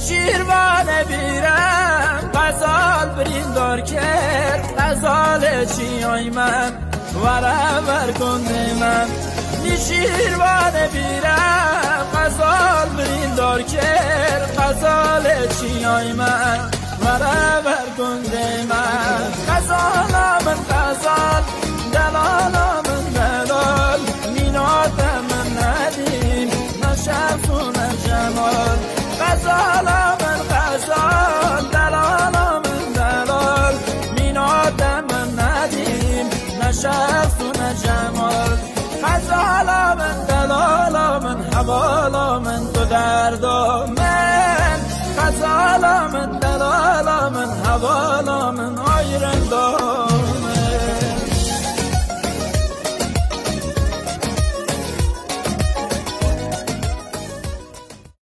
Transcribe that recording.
شیروانه بیرم غزال بریندار کرد غزال چیای من ورور کنده من شیروانه بیرم غزال بریندار کرد غزال چیای من ورور کنده من غزالا من غزال دلالا من دلال مینادم من ندیم نشفون جمال غزالا من غزال دلالا من دلال مینادم من ندیم نشفون جمال غزالا من دلالا من حوالا من تو دردا من غزالا من دلالا من حوالا من آیرندا